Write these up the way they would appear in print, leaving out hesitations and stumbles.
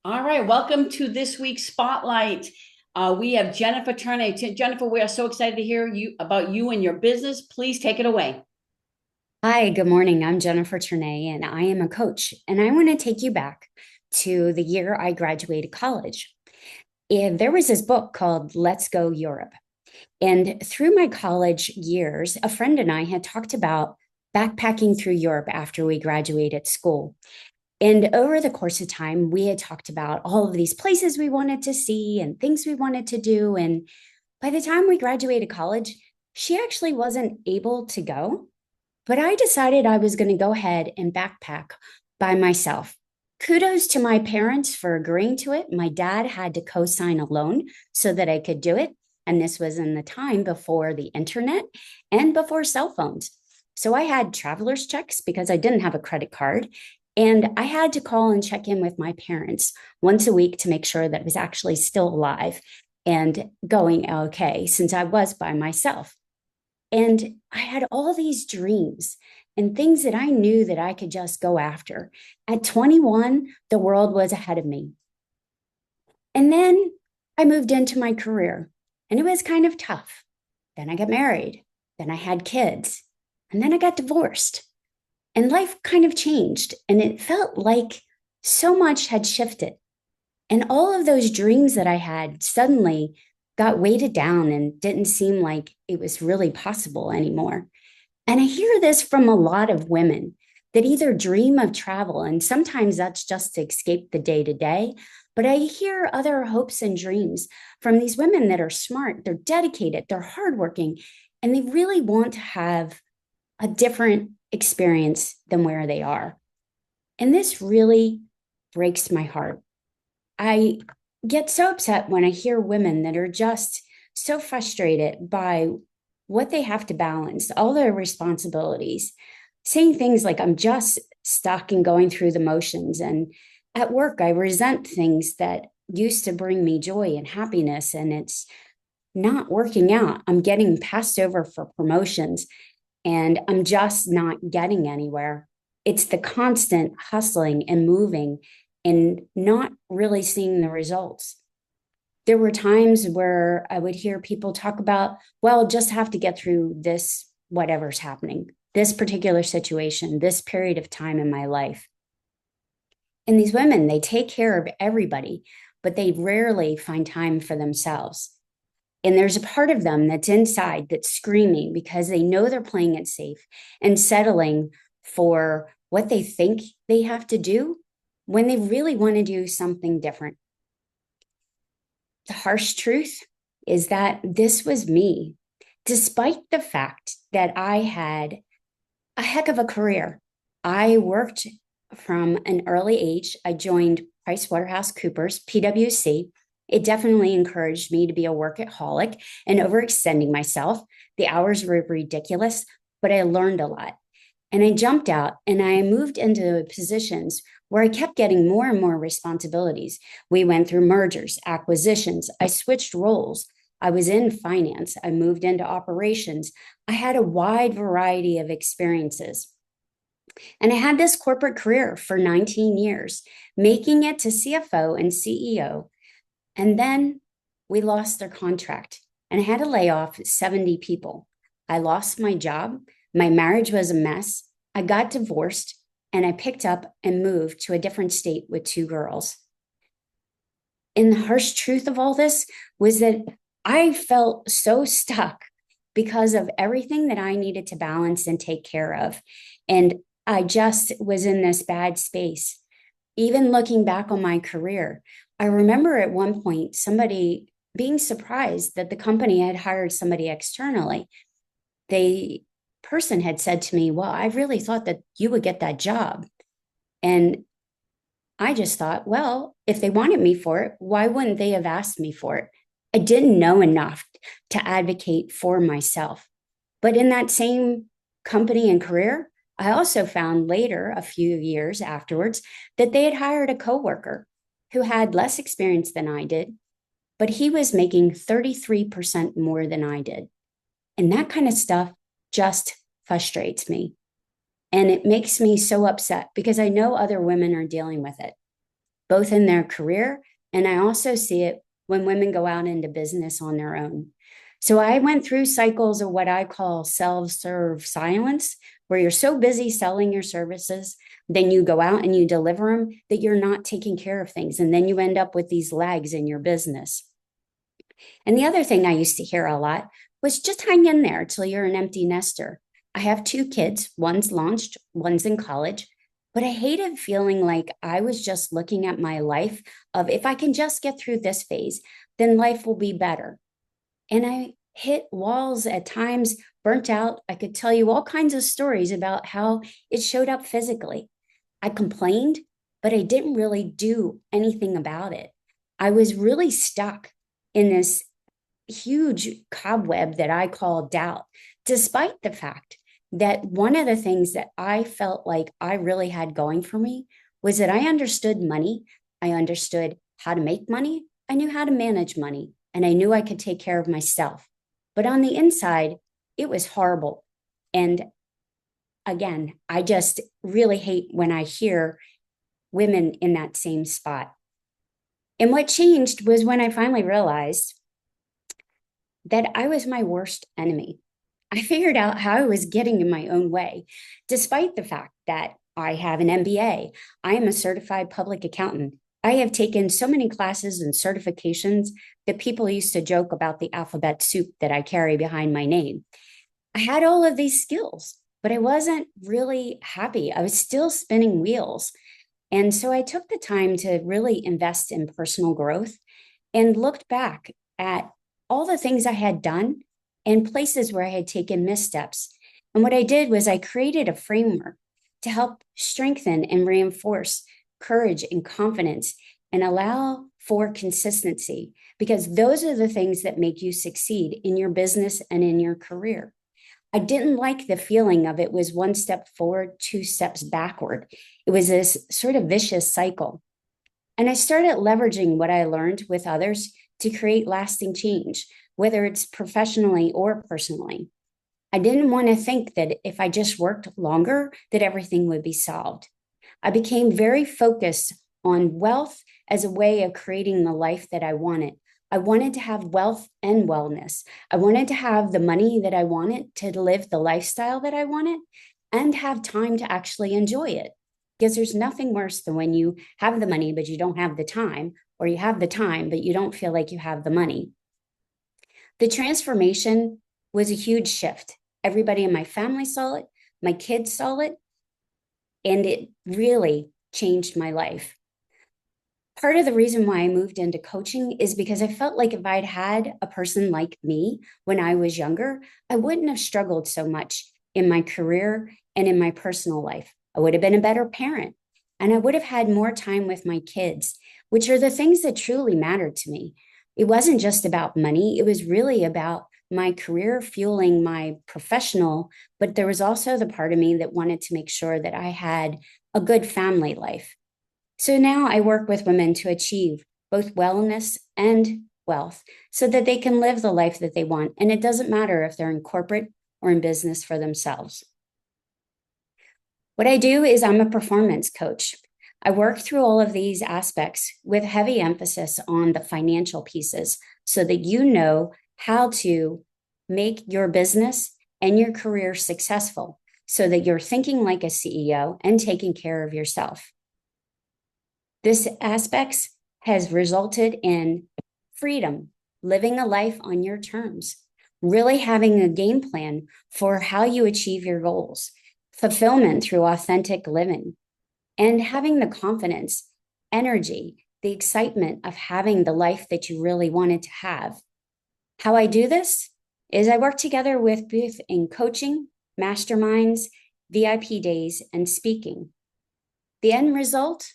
All right, welcome to this week's Spotlight. We have Jennifer Turner. Jennifer, we are so excited to hear you and your business. Please take it away. Hi, good morning. I'm Jennifer Ternay, and I am a coach. And I want to take you back to the year I graduated college. And there was this book called Let's Go Europe. And through my college years, a friend and I had talked about backpacking through Europe after we graduated school. And over the course of time, we had talked about all of these places we wanted to see and things we wanted to do. And by the time we graduated college, she actually wasn't able to go, but I decided I was going to go ahead and backpack by myself. Kudos to my parents for agreeing to it. My dad had to co sign a loan so that I could do it. And this was in the time before the internet and before cell phones. So I had traveler's checks because I didn't have a credit card. And I had to call and check in with my parents once a week to make sure that I was actually still alive and going okay, since I was by myself. And I had all these dreams and things that I knew that I could just go after. At 21, the world was ahead of me. And then I moved into my career and it was kind of tough. Then I got married. Then I had kids. And then I got divorced. And life kind of changed. And it felt like so much had shifted. And all of those dreams that I had suddenly got weighted down and didn't seem like it was really possible anymore. And I hear this from a lot of women that either dream of travel, and sometimes that's just to escape the day to day. But I hear other hopes and dreams from these women that are smart, they're dedicated, they're hardworking, and they really want to have a different experience than where they are. And this really breaks my heart. I get so upset when I hear women that are just so frustrated by what they have to balance, all their responsibilities, saying things like, I'm just stuck and going through the motions. And at work, I resent things that used to bring me joy and happiness, and it's not working out. I'm getting passed over for promotions, and I'm just not getting anywhere. It's the constant hustling and moving and not really seeing the results. There were times where I would hear people talk about, well, just have to get through this, whatever's happening, this particular situation, this period of time in my life. And these women, they take care of everybody, but they rarely find time for themselves. And there's a part of them that's inside that's screaming because they know they're playing it safe and settling for what they think they have to do when they really want to do something different. The harsh truth is that this was me, despite the fact that I had a heck of a career. I worked from an early age. I joined PricewaterhouseCoopers, PwC. It definitely encouraged me to be a workaholic and overextending myself. The hours were ridiculous, but I learned a lot. And I jumped out and I moved into positions where I kept getting more and more responsibilities. We went through mergers, acquisitions. I switched roles. I was in finance. I moved into operations. I had a wide variety of experiences. And I had this corporate career for 19 years, making it to CFO and CEO. And then we lost their contract, and I had to lay off 70 people. I lost my job. My marriage was a mess. I got divorced, and I picked up and moved to a different state with two girls. And the harsh truth of all this was that I felt so stuck because of everything that I needed to balance and take care of. And I just was in this bad space. Even looking back on my career, I remember at one point somebody being surprised that the company had hired somebody externally. The person had said to me, well, I really thought that you would get that job. And I just thought, well, if they wanted me for it, why wouldn't they have asked me for it? I didn't know enough to advocate for myself. But in that same company and career, I also found later, a few years afterwards, that they had hired a coworker who had less experience than I did, but he was making 33% more than I did. And that kind of stuff just frustrates me. And it makes me so upset because I know other women are dealing with it. both in their career, and I also see it when women go out into business on their own. So I went through cycles of what I call self-serve silence, where you're so busy selling your services, then you go out and you deliver them that you're not taking care of things. And then you end up with these lags in your business. And the other thing I used to hear a lot was just hang in there till you're an empty nester. I have two kids, one's launched, one's in college, but I hated feeling like I was just looking at my life of if I can just get through this phase, then life will be better. And I hit walls at times, burnt out. I could tell you all kinds of stories about how it showed up physically. I complained, but I didn't really do anything about it. I was really stuck in this huge cobweb that I call doubt, despite the fact that one of the things that I felt like I really had going for me was that I understood money. I understood how to make money. I knew how to manage money, and I knew I could take care of myself. But on the inside, it was horrible. And again, I just really hate when I hear women in that same spot. And what changed was when I finally realized that I was my worst enemy. I figured out how I was getting in my own way, despite the fact that I have an MBA. I am a certified public accountant. I have taken so many classes and certifications that people used to joke about the alphabet soup that I carry behind my name. I had all of these skills, but I wasn't really happy. I was still spinning wheels. And so I took the time to really invest in personal growth and looked back at all the things I had done and places where I had taken missteps. And what I did was I created a framework to help strengthen and reinforce courage and confidence and allow for consistency, because those are the things that make you succeed in your business and in your career. I didn't like the feeling of it was one step forward, two steps backward. It was this sort of vicious cycle. And I started leveraging what I learned with others to create lasting change, whether it's professionally or personally. I didn't want to think that if I just worked longer, that everything would be solved. I became very focused on wealth as a way of creating the life that I wanted. I wanted to have wealth and wellness. I wanted to have the money that I wanted to live the lifestyle that I wanted and have time to actually enjoy it. Because there's nothing worse than when you have the money, but you don't have the time, or you have the time, but you don't feel like you have the money. The transformation was a huge shift. Everybody in my family saw it, my kids saw it, and it really changed my life. Part of the reason why I moved into coaching is because I felt like if I'd had a person like me when I was younger, I wouldn't have struggled so much in my career and in my personal life. I would have been a better parent, and I would have had more time with my kids, which are the things that truly mattered to me. It wasn't just about money, it was really about my career fueling my professional, but there was also the part of me that wanted to make sure that I had a good family life. So now I work with women to achieve both wellness and wealth so that they can live the life that they want. And it doesn't matter if they're in corporate or in business for themselves. What I do is I'm a performance coach. I work through all of these aspects with heavy emphasis on the financial pieces so that you know how to make your business and your career successful so that you're thinking like a CEO and taking care of yourself. This aspects has resulted in freedom, living a life on your terms, really having a game plan for how you achieve your goals, fulfillment through authentic living, and having the confidence, energy, the excitement of having the life that you really wanted to have. How I do this is I work together with both in coaching, masterminds, VIP days, and speaking. The end result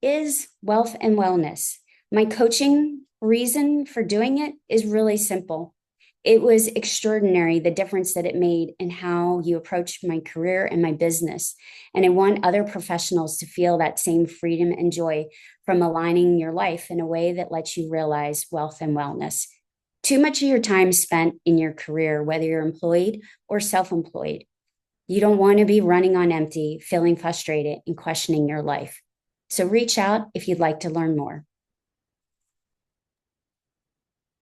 is wealth and wellness. My coaching reason for doing it is really simple. It was extraordinary, the difference that it made in how you approach my career and my business. And I want other professionals to feel that same freedom and joy from aligning your life in a way that lets you realize wealth and wellness. Too much of your time spent in your career, whether you're employed or self-employed. You don't want to be running on empty, feeling frustrated and questioning your life. So reach out if you'd like to learn more.